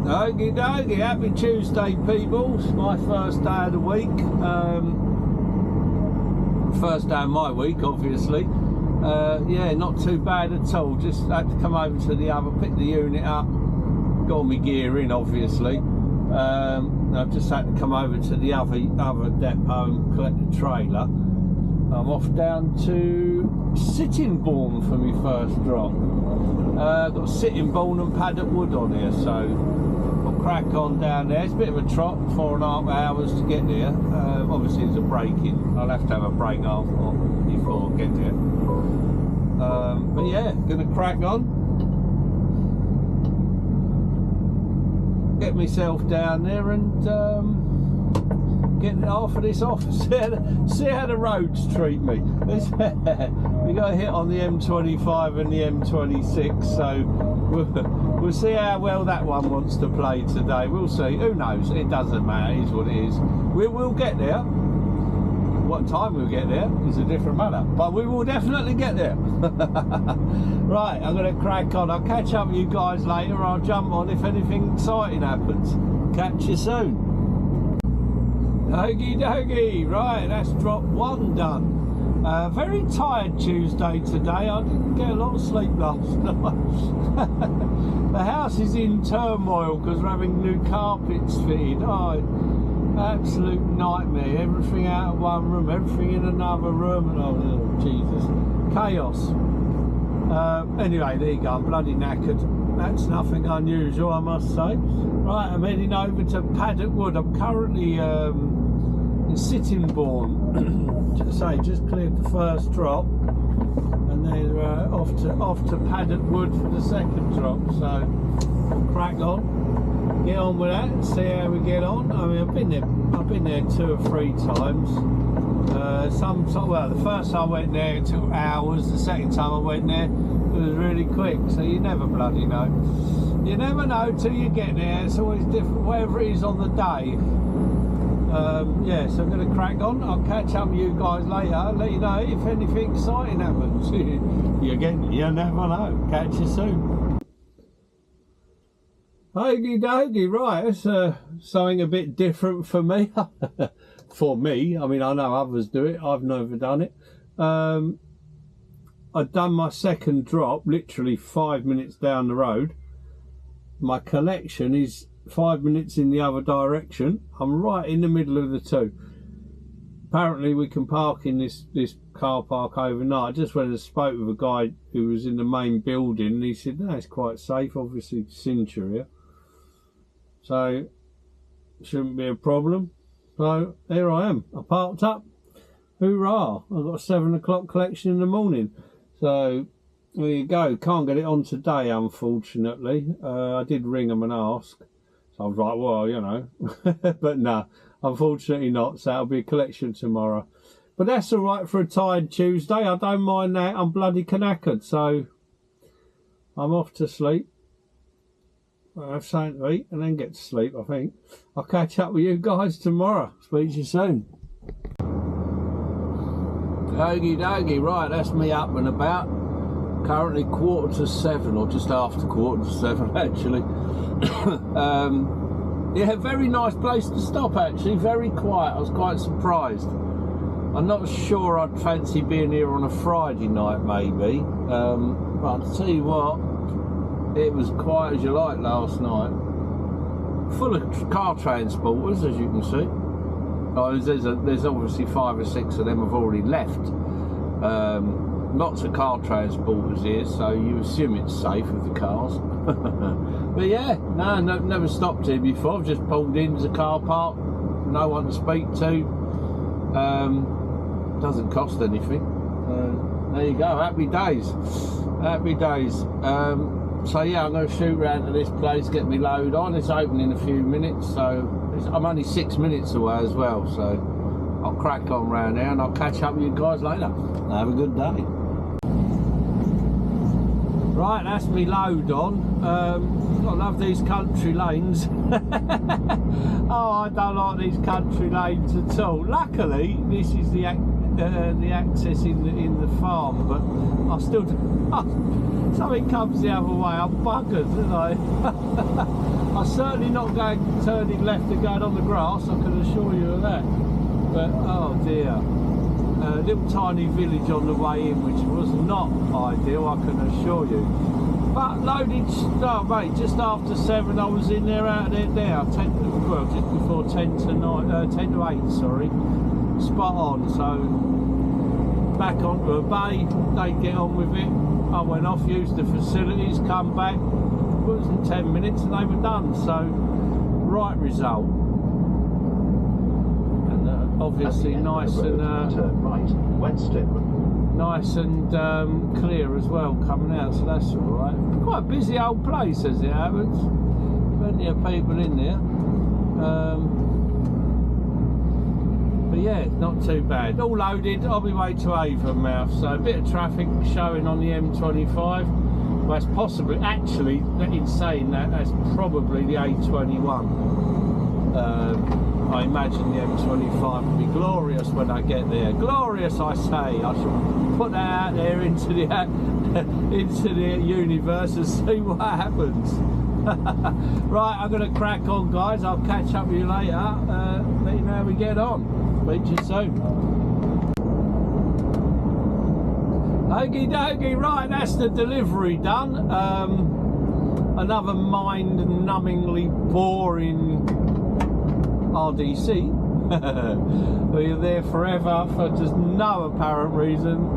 Okie dokie, happy Tuesday people. It's my first day of the week. First day of my week, obviously. Yeah, not too bad at all. Just had to come over to the other, pick the unit up, got all my gear in, obviously. I've just had to come over to the other depot and collect the trailer. I'm off down to Sittingbourne for my first drop. Got Sittingbourne and Paddock Wood on here, so I'll crack on down there. It's a bit of a trot, 4.5 hours to get there. Obviously there's a break in. I'll have to have a break before I get there. But yeah, gonna crack on. Get myself down there and get half of this off. See how the roads treat me. We got hit on the M25 and the M26, so we'll see how well that one wants to play today. We'll see. Who knows? It doesn't matter. It is what it is. We will get there. What time we'll get there is a different matter, but we will definitely get there. Right, I'm going to crack on. I'll catch up with you guys later. I'll jump on if anything exciting happens. Catch you soon. Okie dokie. Right, that's drop 1 done. Very tired Tuesday today. I didn't get a lot of sleep last night. The house is in turmoil because we're having new carpets fitted. Oh, absolute nightmare. Everything out of one room, everything in another room, and oh Jesus, chaos. Anyway, there you go. I'm bloody knackered. That's nothing unusual, I must say. Right, I'm heading over to Paddock Wood. I'm currently in Sittingbourne. Just cleared the first drop, and then off to Paddock Wood for the second drop. So we'll crack on, get on with that, and see how we get on. I mean, I've been there 2 or 3 times. Well, the first time I went there it took hours. The second time I went there it was really quick. So you never bloody know. You never know till you get there. It's always different, whatever it is on the day. Yeah, so I'm going to crack on. I'll catch up with you guys later. I'll let you know if anything exciting happens. You never know. Catch you soon. Okie dokie, right, it's something a bit different for me. For me, I mean, I know others do it, I've never done it. I've done my second drop literally 5 minutes down the road. My collection is 5 minutes in the other direction. I'm right in the middle of the two. Apparently we can park in this car park overnight. I just went and spoke with a guy who was in the main building, and he said, no, it's quite safe, obviously Cincher here, so shouldn't be a problem. So here I am, I parked up, hoorah, I've got a 7 o'clock collection in the morning. So there you go. Can't get it on today, unfortunately. I did ring them and ask, so I was like, well, you know, but no, unfortunately not. So it'll be a collection tomorrow. But that's all right for a tired Tuesday. I don't mind that. I'm bloody knackered, so I'm off to sleep. I'll have something to eat and then get to sleep, I think. I'll catch up with you guys tomorrow. Speak to you soon. Okie dokie, right, that's me up and about. Currently 6:45, or just after 7:15 actually. Yeah, very nice place to stop actually, very quiet. I was quite surprised. I'm not sure I'd fancy being here on a Friday night maybe, but I'll tell you what, it was quiet as you like last night. Full of car transporters, as you can see. Oh, there's obviously 5 or 6 of them have already left. Lots of car transporters here, so you assume it's safe with the cars. But yeah, no, never stopped here before. I've just pulled into the car park, no one to speak to. Doesn't cost anything. There you go, happy days. Happy days. So yeah, I'm going to shoot round to this place, get me load on. It's open in a few minutes, so I'm only 6 minutes away as well, so I'll crack on round there and I'll catch up with you guys later. Have a good day. Right, that's me load on. I love these country lanes. Oh, I don't like these country lanes at all. Luckily, this is the the access in the farm, but I still something comes the other way, I'm buggered, aren't I? I'm certainly not turning left and going on the grass, I can assure you of that. But oh dear, a little tiny village on the way in, which was not ideal, I can assure you. But loaded, oh mate, just after 7 I was in there, out of there now, just before 10 to 8, sorry. Spot on. So back onto a bay, they get on with it. I went off, used the facilities, come back, it was in 10 minutes and they were done. So right result. And obviously nice and nice and clear as well coming out, so that's alright. Quite a busy old place as it happens, plenty of people in there, but yeah, not too bad. All loaded on my way to Avonmouth, so a bit of traffic showing on the M25. Well, that's possibly, actually, in saying that, that's probably the A21. I imagine the M25 will be glorious when I get there. Glorious, I say. I shall put that out there into the universe and see what happens. Right, I'm going to crack on, guys. I'll catch up with you later. Let you know how we get on. Speak to you soon. Okie dokie, right, that's the delivery done. Another mind-numbingly boring RDC. We're there forever for just no apparent reason.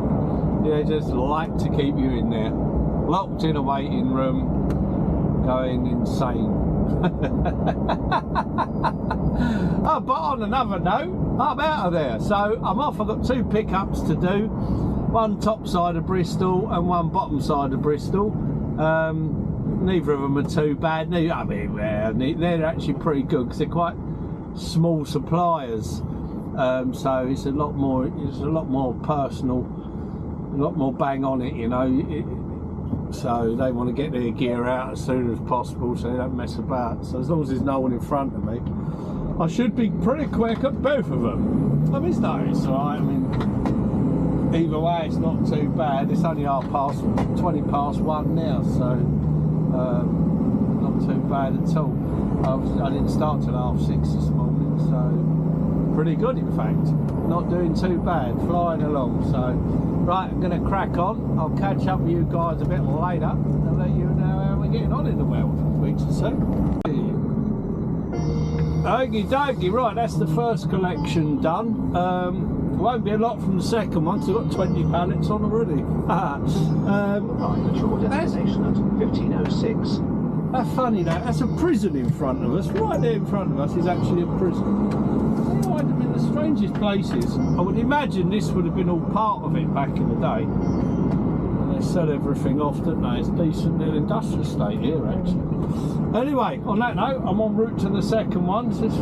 They just like to keep you in there, locked in a waiting room, going insane. Oh, but on another note, I'm out of there, so I'm off. I've got 2 pickups to do, one top side of Bristol and one bottom side of Bristol. Neither of them are too bad. I mean, they're actually pretty good because they're quite small suppliers, so it's a lot more personal, a lot more bang on it, you know. So they want to get their gear out as soon as possible, so they don't mess about. So as long as there's no one in front of me, I should be pretty quick at both of them. I mean, it's alright. I mean, either way, it's not too bad. It's only 20 past 1 now, so not too bad at all. I didn't start till 6:30 this morning, so pretty good in fact. Not doing too bad, flying along. So right, I'm going to crack on. I'll catch up with you guys a bit later and let you know how we're getting on in the world. Speak to you soon. Okie dokie, right, that's the first collection done. Won't be a lot from the second one, so I've got 20 pallets on already. Arrive at your destination at 15:06. That's funny, that's a prison in front of us. Right there in front of us is actually a prison. They might have been the strangest places. I would imagine this would have been all part of it back in the day. And they sell everything off, don't they? It's a decent little industrial estate here, actually. Anyway, on that note, I'm en route to the second one. This is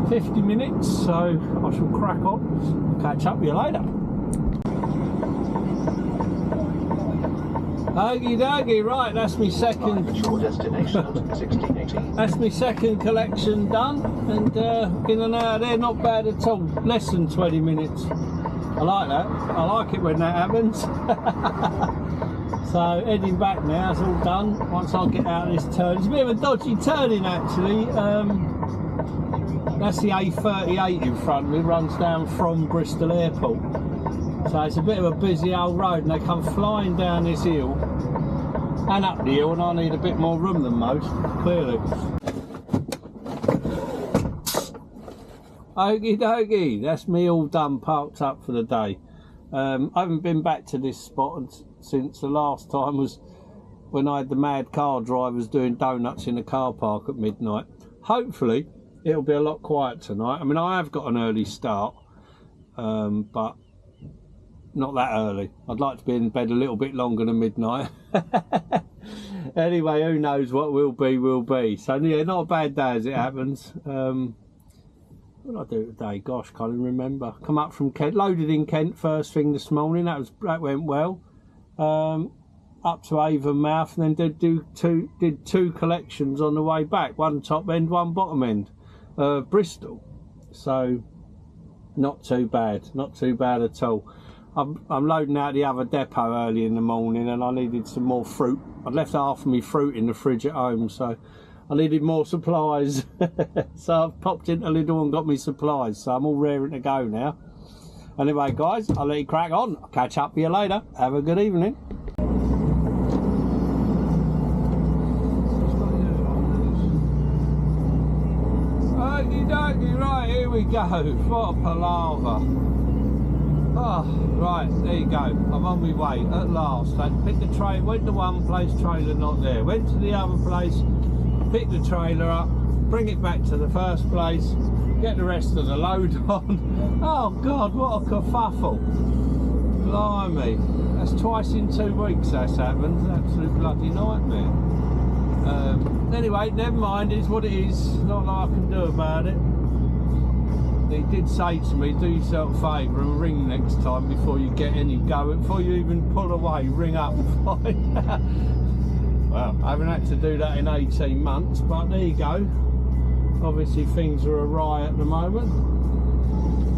50 minutes, so I shall crack on. Catch up with you later. Okie dokie, right, that's my second. That's my second collection done, and in and out there, not bad at all. Less than 20 minutes. I like that. I like it when that happens. So heading back now, it's all done. Once I get out of this turn, it's a bit of a dodgy turning actually. That's the A38 in front of me, runs down from Bristol Airport. So it's a bit of a busy old road, and they come flying down this hill and up the hill, and I need a bit more room than most, clearly. Okie dokie, that's me all done, parked up for the day. I haven't been back to this spot since the last time was when I had the mad car drivers doing donuts in the car park at midnight. Hopefully it'll be a lot quiet tonight. I mean, I have got an early start, but not that early. I'd like to be in bed a little bit longer than midnight. Anyway, who knows what will be, will be. So yeah, not a bad day as it happens. What did I do today? Gosh, can't even remember. Come up from Kent, loaded in Kent first thing this morning. That went well. Up to Avonmouth, and then did two collections on the way back. One top end, one bottom end of Bristol. So not too bad, not too bad at all. I'm loading out the other depot early in the morning, and I needed some more fruit. I'd left half of my fruit in the fridge at home, so I needed more supplies. So I've popped into Lidl and got me supplies, so I'm all raring to go now. Anyway guys, I'll let you crack on. I'll catch up with you later. Have a good evening. Okie dokie, right, here we go. What a palaver. Oh, right, there you go. I'm on my way at last. I picked the trailer, went to one place, trailer not there. Went to the other place, picked the trailer up, bring it back to the first place, get the rest of the load on. Oh God, what a kerfuffle. Blimey. That's twice in 2 weeks that's happened. Absolute bloody nightmare. Anyway, never mind, it's what it is. Not like I can do about it. He did say to me, do yourself a favour and ring next time before you get any go. Before you even pull away, ring up and find out. Well, I haven't had to do that in 18 months, but there you go. Obviously things are awry at the moment.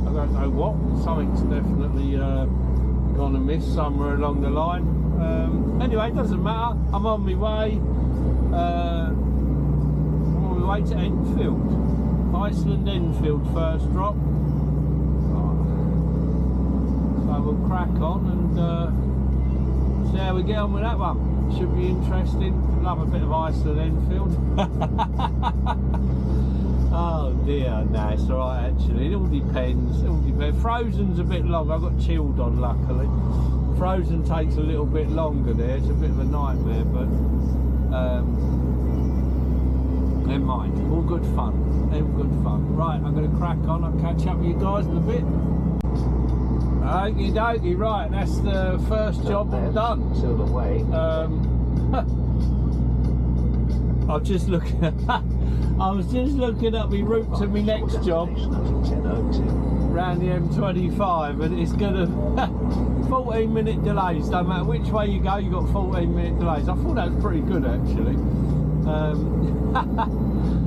I don't know what. Something's definitely gone amiss somewhere along the line. Anyway, it doesn't matter. I'm on my way. I'm on my way to Enfield. Iceland Enfield first drop. So we'll crack on and see how we get on with that one. Should be interesting. Love a bit of Iceland Enfield. Oh dear, no, it's alright actually. It all depends. It all depends. Frozen's a bit long. I got chilled on luckily. Frozen takes a little bit longer there. It's a bit of a nightmare, but never mind. All good fun. All good fun. Right, I'm going to crack on. I'll catch up with you guys in a bit. Okie dokie, right, that's the first job I'm done. Silver Way. I was just looking at my route to my next job around the M25, and it's gonna 14-minute delays. Don't matter which way you go, you got 14-minute delays. I thought that was pretty good actually.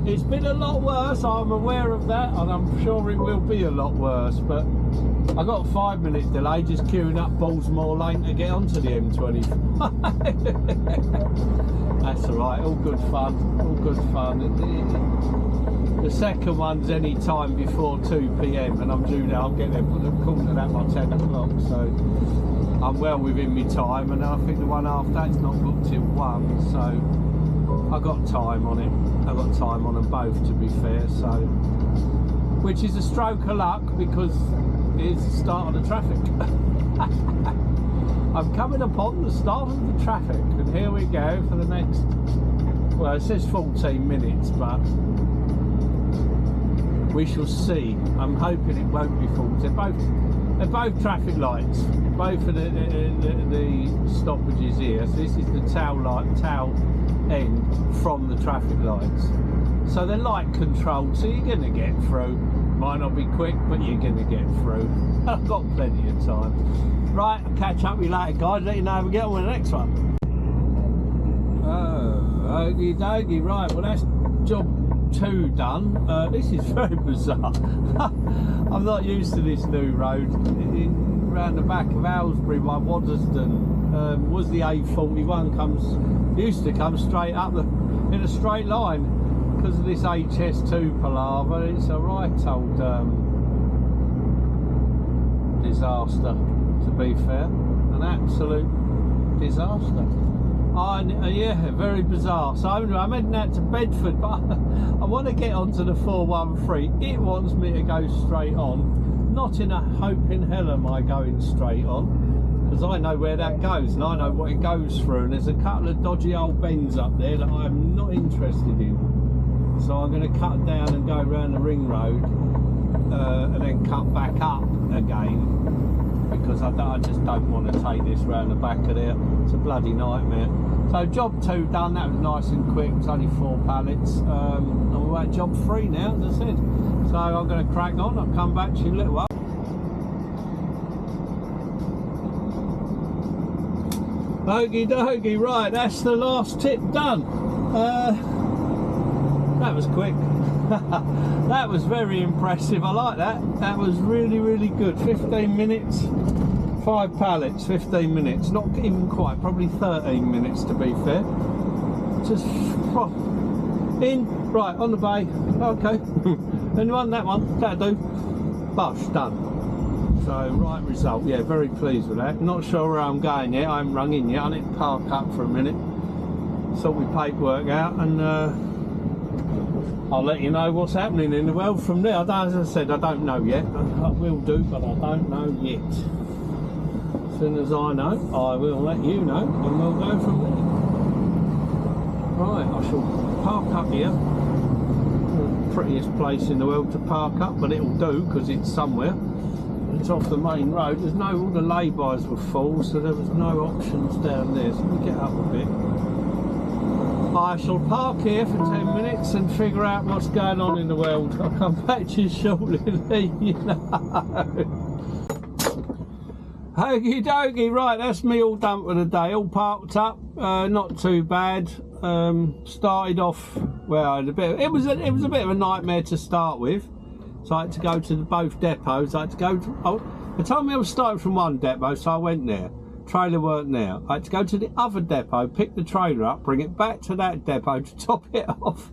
It's been a lot worse, I'm aware of that, and I'm sure it will be a lot worse, but I got a 5-minute delay just queuing up Ballsmore Lane to get onto the M25. That's alright, all good fun, all good fun. The second one's any time before 2 PM, and I'm due now, I'll get there, put the quarter that by 10 o'clock, so I'm well within my time, and I think the one after that's not booked till 1, so I got time on it. I got time on them both, to be fair, so which is a stroke of luck because it's the start of the traffic. I'm coming upon the start of the traffic, and here we go for the next, well, it says 14 minutes, but we shall see. I'm hoping it won't be 40. They're both traffic lights, both of the stoppages here. So this is the tail end from the traffic lights. So they're light controlled, so you're going to get through. Might not be quick, but you're going to get through. I've got plenty of time. Right, I'll catch up with you later, guys. Let you know how we get on with the next one. Oh, okie dokie. Right, well, that's job 2 done. This is very bizarre. I'm not used to this new road. Around the back of Aylesbury by Waddesdon was the A41 used to come straight up in a straight line. Because of this HS2 palaver, it's a right old disaster, to be fair. An absolute disaster. Yeah, very bizarre. So I'm heading out to Bedford, but I want to get onto the 413. It wants me to go straight on. Not in a hope in hell am I going straight on, because I know where that goes and I know what it goes through, and there's a couple of dodgy old bends up there that I'm not interested in. So I'm going to cut down and go around the ring road and then cut back up again, because I just don't want to take this round the back of there. It's a bloody nightmare. So job 2 done, that was nice and quick. It was only 4 pallets. And we're at job 3 now, as I said. So I'm going to crack on. I'll come back to you in a little while. Okie dokie, right, that's the last tip done. That that was quick. That was very impressive. I like that. That was really, really good. 15 minutes, 5 pallets, 15 minutes. Not even quite, probably 13 minutes to be fair. Just in, right, on the bay. Okay. Anyone, that one, that'll do. Bosh, done. So, right result. Yeah, very pleased with that. Not sure where I'm going yet. I haven't rung in yet. I need to park up for a minute, sort my paperwork out, and I'll let you know what's happening in the world from there. As I said, I don't know yet. I will do, but I don't know yet. As soon as I know, I will let you know, and we'll go from there. Right, I shall park up here. The prettiest place in the world to park up, but it'll do because it's somewhere. It's off the main road. There's no, all the lay-bys were full, so there was no options down there. So we get up a bit. I shall park here for 10 minutes and figure out what's going on in the world. I'll come back to you shortly, you know. Okie dokie, right, that's me all done for the day, all parked up, not too bad. Started off, well, I had a bit, it was a bit of a nightmare to start with. So I had to go to both depots. I had to go to, they told me I was starting from one depot, so I went there. Trailer weren't there. I had to go to the other depot, pick the trailer up, bring it back to that depot to top it off.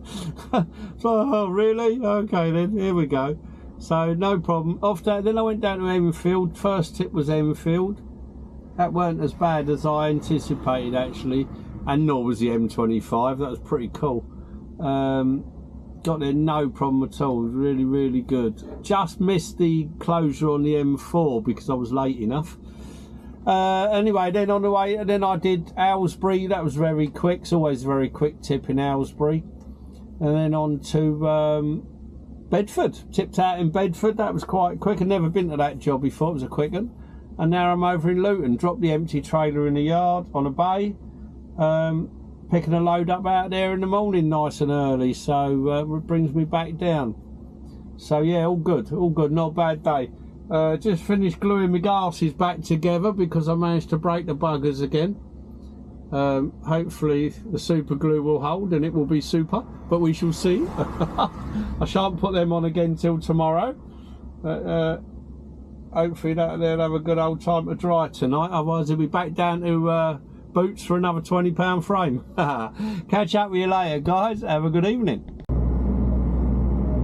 So, oh, really? Okay then, here we go. So, no problem. Off that, then I went down to Enfield. First tip was Enfield. That weren't as bad as I anticipated, actually. And nor was the M25. That was pretty cool. Got there no problem at all. It was really, really good. Just missed the closure on the M4 because I was late enough. Anyway, then on the way, and then I did Aylesbury. That was very quick. It's always a very quick tip in Aylesbury. And then on to Bedford. Tipped out in Bedford. That was quite quick. I'd never been to that job before. It was a quick one. And now I'm over in Luton. Dropped the empty trailer in the yard on a bay. Picking a load up out there in the morning nice and early. So it brings me back down. So yeah, all good. All good. Not a bad day. Just finished gluing my glasses back together because I managed to break the buggers again. Hopefully the super glue will hold and it will be super, but we shall see. I shan't put them on again till tomorrow, but hopefully they'll have a good old time to dry tonight. Otherwise it'll be back down to boots for another £20 frame. Catch up with you later, guys. Have a good evening.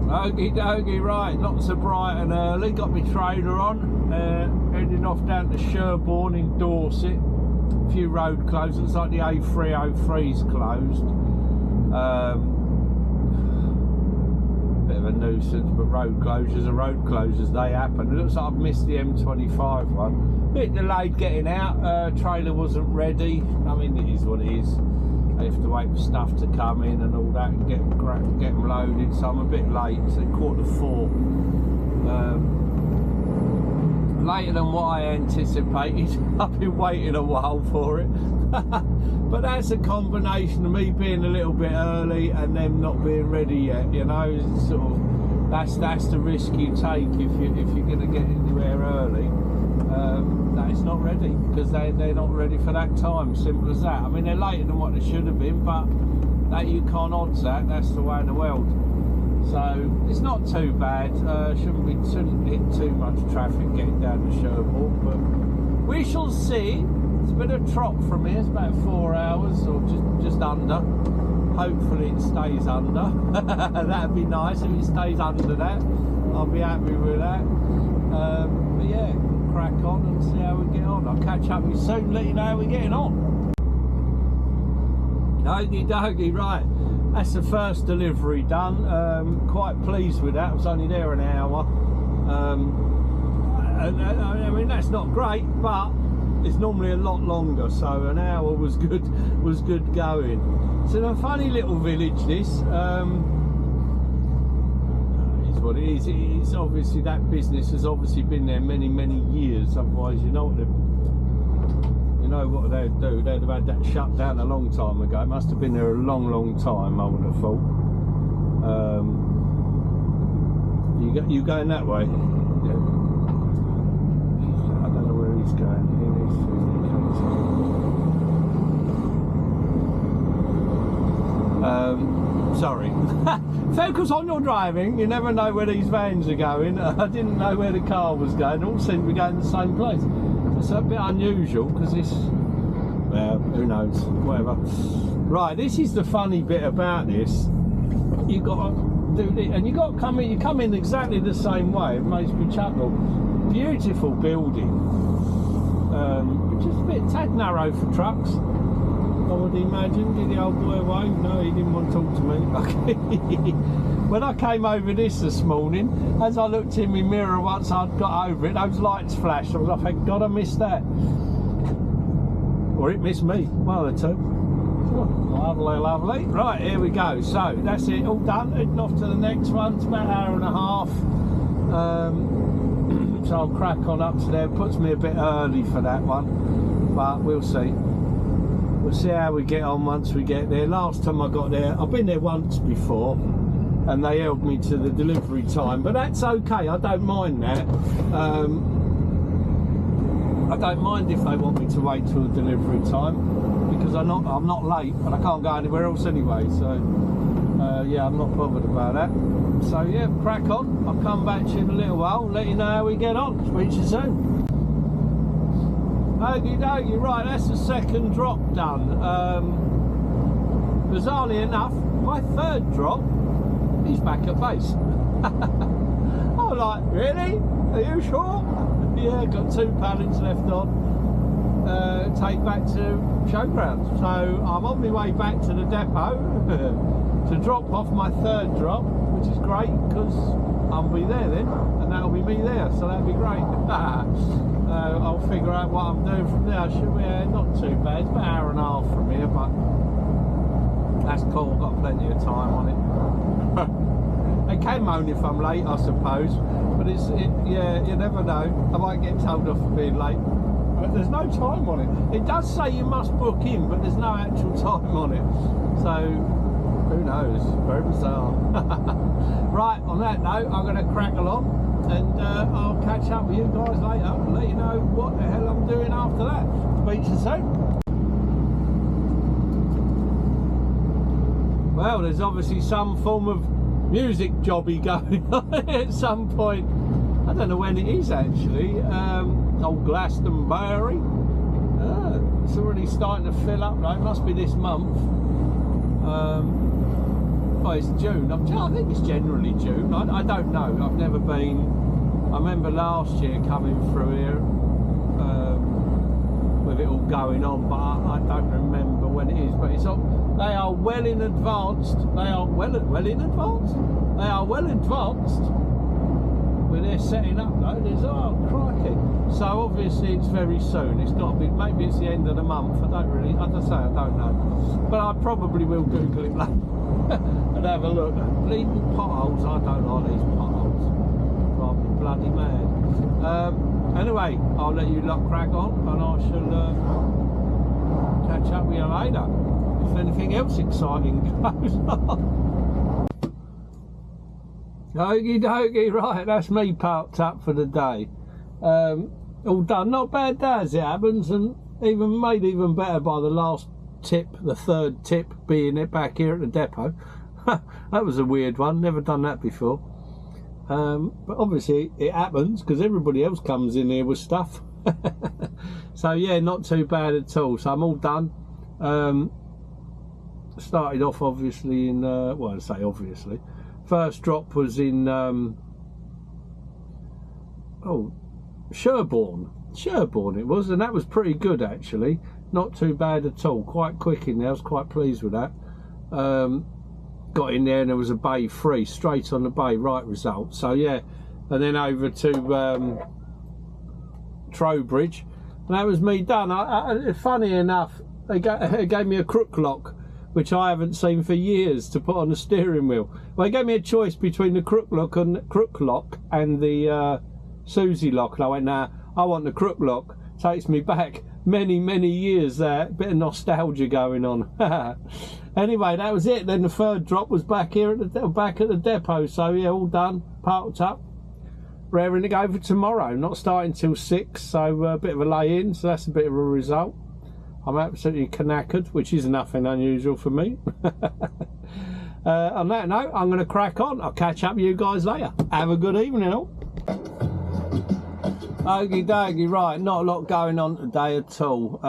Okie dokie, right, not so bright and early, got my trailer on, heading off down to Sherborne in Dorset. A few road closed, looks like the A303's closed. Bit of a nuisance, but road closures are road closures, they happen. It looks like I've missed the M25 one. Bit delayed getting out, trailer wasn't ready. I mean, it is what it is. I have to wait for stuff to come in and all that and get them loaded, so I'm a bit late, so 4:15. Later than what I anticipated. I've been waiting a while for it. But that's a combination of me being a little bit early and them not being ready yet, you know. It's sort of, that's the risk you take if you're going to get anywhere early. That it's not ready because they're not ready for that time. Simple as that. I mean, they're later than what they should have been, but that you can't odds that. That's the way of the world. So it's not too bad. Shouldn't hit too much traffic getting down to Sherborne, but we shall see. It's a bit of a trot from here. It's about 4 hours or just under. Hopefully it stays under. That'd be nice if it stays under that. I'll be happy with that. But yeah, crack on and see how we get on. I'll catch up with you soon, let you know how we're getting on. Okie dokie, right. That's the first delivery done. Quite pleased with that. I was only there an hour. I mean, that's not great, but it's normally a lot longer, so an hour was good going. It's in a funny little village, this. It's what it is. It's obviously, that business has obviously been there many years, otherwise you know what they'd do. They'd have had that shut down a long time ago. It must have been there a long time, I would have thought. You going that way? Yeah. I don't know where he's going. Sorry. Focus on your driving. You never know where these vans are going. I didn't know where the car was going. All seem to be going to the same place. It's a bit unusual because it's, well, who knows, whatever. Right, this is the funny bit about this. You got to do it, and you got to come in. You come in exactly the same way. It makes me chuckle. Beautiful building, which is a bit tad narrow for trucks, I would imagine. Did the old boy away? No, he didn't want to talk to me. Okay. When I came over this morning, as I looked in my mirror once I'd got over it, those lights flashed. I was like, thank God I missed that. Or it missed me, one of the two. Lovely, lovely. Right, here we go. So, that's it, all done. Heading off to the next one. It's about an hour and a half. So I'll crack on up to there. Puts me a bit early for that one. But we'll see. We'll see how we get on once we get there. Last time I got there, I've been there once before, and they held me to the delivery time, but that's okay. I don't mind that. I don't mind if they want me to wait till the delivery time, because I'm not late and I can't go anywhere else anyway. So yeah, I'm not bothered about that. So yeah, crack on. I'll come back to you in a little while, let you know how we get on. Speak to you soon. Okie dokie, right, that's the second drop done. Bizarrely enough, my third drop, he's back at base. I'm like, really? Are you sure? Yeah, got 2 pallets left on. Take back to showgrounds. So I'm on my way back to the depot to drop off my third drop, which is great because I'll be there then, and that'll be me there, so that'll be great. I'll figure out what I'm doing from there. Should be not too bad. It's about an hour and a half from here, but that's cool. I've got plenty of time on it. They can moan if I'm late, I suppose, but yeah, you never know. I might get told off for being late. But there's no time on it. It does say you must book in, but there's no actual time on it. So who knows? Very bizarre. Right, on that note, I'm going to crack along, and I'll catch up with you guys later and let you know what the hell I'm doing after that. Speak to you soon. Well, there's obviously some form of music jobby going on at some point. I don't know when it is actually. Old Glastonbury. It's already starting to fill up though. It must be this month. Oh, it's June. I think it's generally June. I don't know. I've never been. I remember last year coming through here with it all going on, but I don't remember when it is. But it's all, they are well in advanced. They are well in advance. They are well advanced when they're setting up though. There's, oh crikey. So obviously it's very soon. It's got to be, maybe it's the end of the month. I don't really, as I say, I don't know. But I probably will Google it later and have a look. Bleeding potholes, I don't like these potholes. Drive me bloody mad. Anyway, I'll let you lot crack on, and I shall catch up with you later if anything else exciting goes on. Okie dokie, right, that's me parked up for the day. All done, not bad day as it happens, and made even better by the last tip, the third tip being it back here at the depot. That was a weird one, never done that before. But obviously it happens because everybody else comes in here with stuff. So yeah, not too bad at all. So I'm all done. Started off obviously in well, I say obviously, first drop was in Sherborne it was, and that was pretty good actually, not too bad at all, quite quick in there. I was quite pleased with that. Got in there and there was a bay free, straight on the bay, right result. So yeah, and then over to Trowbridge, and that was me done. Funny enough, they gave me a krooklock, which I haven't seen for years, to put on the steering wheel. Well, they gave me a choice between the krooklock and the Susie lock, and I went, nah, I want the krooklock. Takes me back many years there. Bit of nostalgia going on. Anyway, that was it. Then the third drop was back here at the depot. So yeah, all done, parked up, raring to go for tomorrow. Not starting till 6, so a bit of a lay in, so that's a bit of a result. I'm absolutely knackered, which is nothing unusual for me. On that note, I'm going to crack on. I'll catch up with you guys later. Have a good evening all. Okie dokie, right, not a lot going on today at all.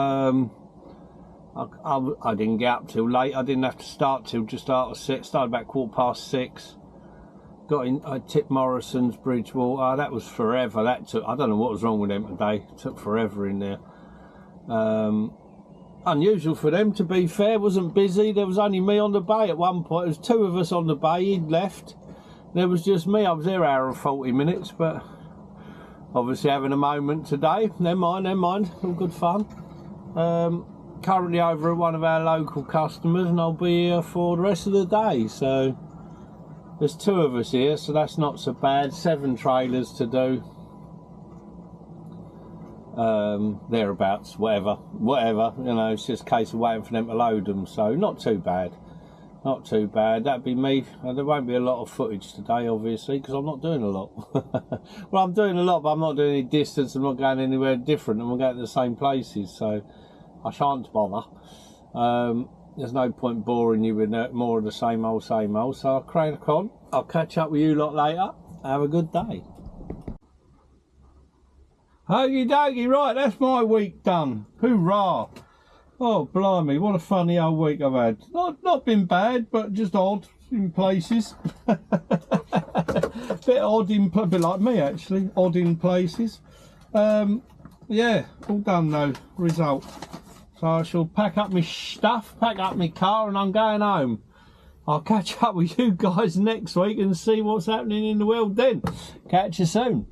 I didn't get up till late. I didn't have to start till just after 6. Started about 6:15. Got in, I tipped Morrison's Bridgewater. That was forever. That took, I don't know what was wrong with them today. It took forever in there. Unusual for them, to be fair. Wasn't busy. There was only me on the bay at one point. There was 2 of us on the bay. He'd left. There was just me. I was there 1 hour and 40 minutes, but obviously having a moment today. Never mind, never mind. All good fun. Currently over at one of our local customers, and I'll be here for the rest of the day. So there's 2 of us here, so that's not so bad. 7 trailers to do. Thereabouts, whatever, you know, it's just a case of waiting for them to load them, so not too bad, not too bad. That'd be me. There won't be a lot of footage today, obviously, because I'm not doing a lot. Well, I'm doing a lot, but I'm not doing any distance. I'm not going anywhere different, and we're going to the same places, so I shan't bother. There's no point boring you with more of the same old, so I'll crack on. I'll catch up with you lot later. Have a good day. Okie dokie, right, that's my week done. Hoorah! Oh, blimey, what a funny old week I've had. Not been bad, but just odd in places. Bit odd in, a bit like me actually, odd in places. Yeah, all done though, result. So I shall pack up my stuff, pack up my car, and I'm going home. I'll catch up with you guys next week and see what's happening in the world then. Catch you soon.